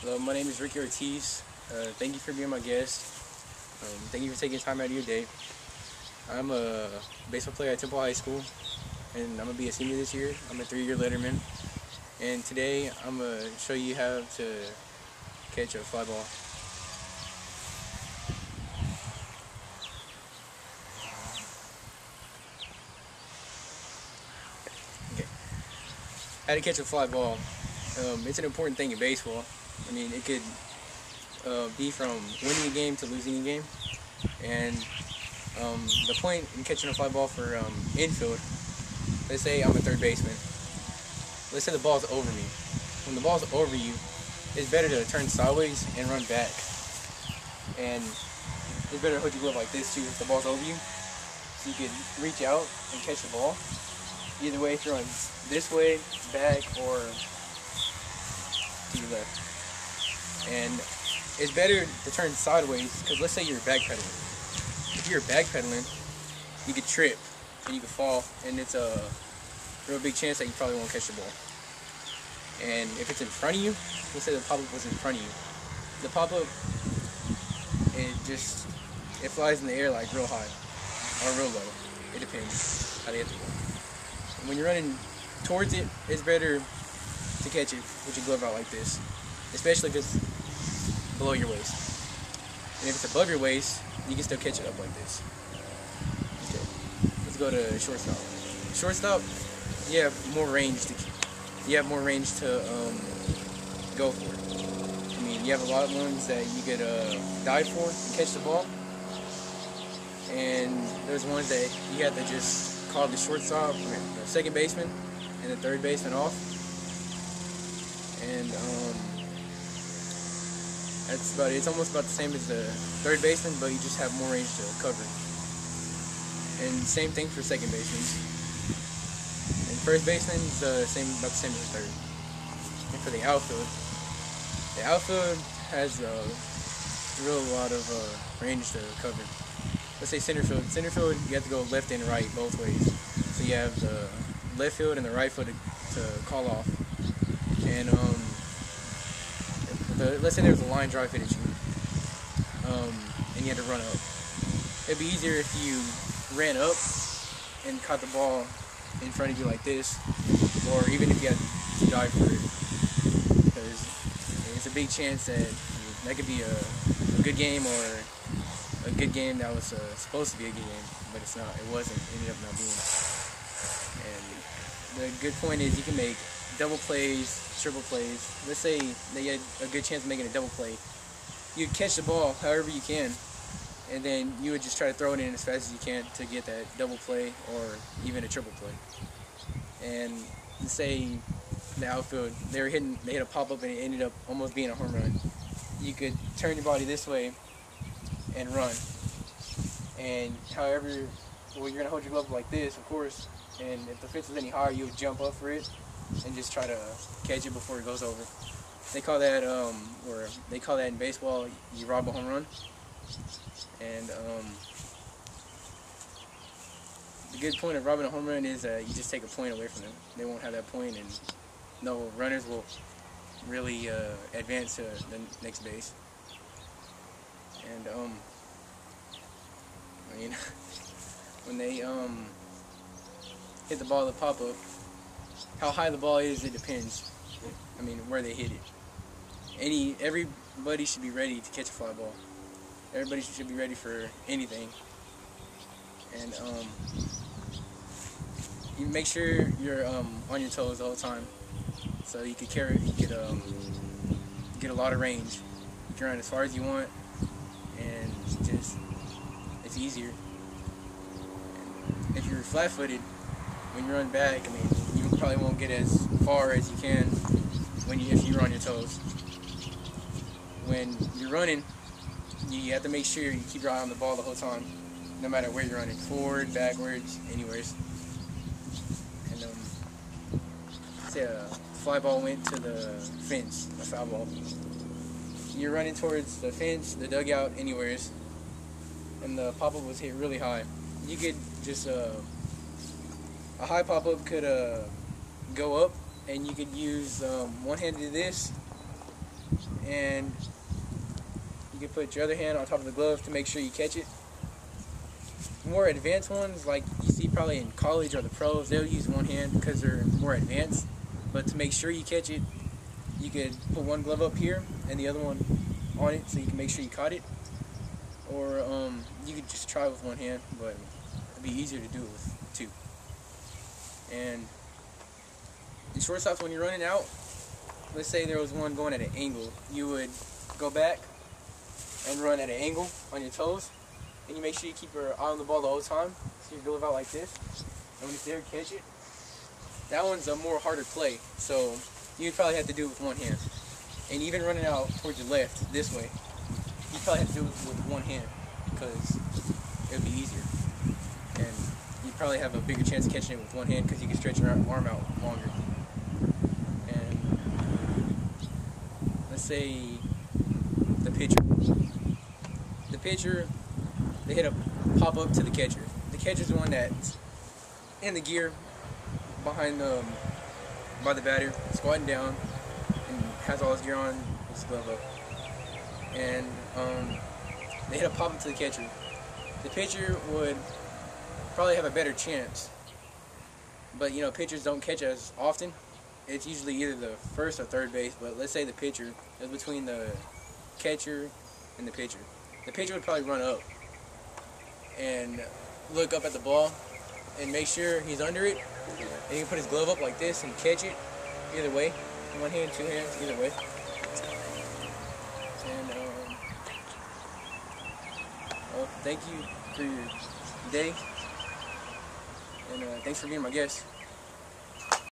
Hello, my name is Ricky Ortiz. Thank you for being my guest. Thank you for taking time out of your day. I'm a baseball player at Temple High School, and I'm going to be a senior this year. I'm a 3-year letterman. And today, I'm going to show you how to catch a fly ball. Okay. How to catch a fly ball. It's an important thing in baseball. I mean, it could be from winning a game to losing a game. And the point in catching a fly ball for infield, let's say I'm a third baseman. Let's say the ball's over me. When the ball's over you, it's better to turn sideways and run back. And it's better to hold your glove like this too if the ball's over you. So you can reach out and catch the ball. Either way, throwing this way, back, or to your left. And it's better to turn sideways because let's say you're backpedaling. If you're backpedaling, you could trip and you could fall, and it's a real big chance that you probably won't catch the ball. And if it's in front of you, let's say the pop-up was in front of you. The pop-up, it flies in the air like real high or real low. It depends how they hit the ball. And when you're running towards it, it's better to catch it with your glove out like this, especially if it's below your waist. And if it's above your waist, you can still catch it up like this. Okay, let's go to shortstop. Shortstop, you have more range to go for. I mean, you have a lot of ones that you could dive for and catch the ball, and there's ones that you have to just call the shortstop, the second baseman, and the third baseman off. And that's about it. It's almost about the same as the third baseman, but you just have more range to cover. And same thing for second baseman. And first baseman is about the same as the third. And for the outfield has a real lot of range to cover. Let's say center field. Center field, you have to go left and right both ways. So you have the left field and the right field to call off. And let's say there was a line drive hit at you, and you had to run up. It'd be easier if you ran up and caught the ball in front of you like this, or even if you had to dive for it, because it's a big chance that could be a good game or a good game that was supposed to be a good game, but it's not. It wasn't. It ended up not being. And the good point is you can make double plays, triple plays. Let's say that you had a good chance of making a double play. You'd catch the ball however you can, and then you would just try to throw it in as fast as you can to get that double play or even a triple play. And let's say the outfield, they hit a pop-up and it ended up almost being a home run. You could turn your body this way and run. And however, you're going to hold your glove like this, of course, and if the fence is any higher, you would jump up for it and just try to catch it before it goes over. They call that, in baseball, you rob a home run. And the good point of robbing a home run is you just take a point away from them. They won't have that point, and no runners will really advance to the next base. And I mean, when they hit the ball, the pop-up, how high the ball is, it depends. I mean, where they hit it. Everybody should be ready to catch a fly ball. Everybody should be ready for anything. And you make sure you're on your toes the whole time, so you could get a lot of range. You can run as far as you want, and it's easier. And if you're flat-footed, when you run back, I mean, you probably won't get as far as you can if you're on your toes. When you're running, you have to make sure you keep your eye on the ball the whole time, no matter where you're running, forward, backwards, anywhere. And say a fly ball went to the fence, a foul ball. You're running towards the fence, the dugout, anywheres, and the pop-up was hit really high. You could just a high pop-up could go up, and you could use one hand to do this, and you can put your other hand on top of the glove to make sure you catch it. More advanced ones, like you see probably in college or the pros, they'll use one hand because they're more advanced. But to make sure you catch it, you could put one glove up here and the other one on it so you can make sure you caught it. Or you could just try with one hand, but it'd be easier to do it with two. And in shortstops, when you're running out, let's say there was one going at an angle, you would go back and run at an angle on your toes, and you make sure you keep your eye on the ball the whole time, so you glove out like this, and when it's there, catch it. That one's a more harder play, so you'd probably have to do it with one hand. And even running out towards your left, this way, you probably have to do it with one hand, because it would be easier. And you'd probably have a bigger chance of catching it with one hand, because you can stretch your arm out longer. And let's say the pitcher. The pitcher, they hit a pop up to the catcher. The catcher's the one that's in the gear behind by the batter, squatting down, and has all his gear on, with his glove up. And they hit a pop up to the catcher. The pitcher would probably have a better chance, but you know, pitchers don't catch as often. It's usually either the first or third base, but let's say the pitcher is between the catcher and the pitcher. The pitcher would probably run up and look up at the ball and make sure he's under it, and he can put his glove up like this and catch it either way. One hand, two hands, either way. And well, thank you for your day, and thanks for being my guest.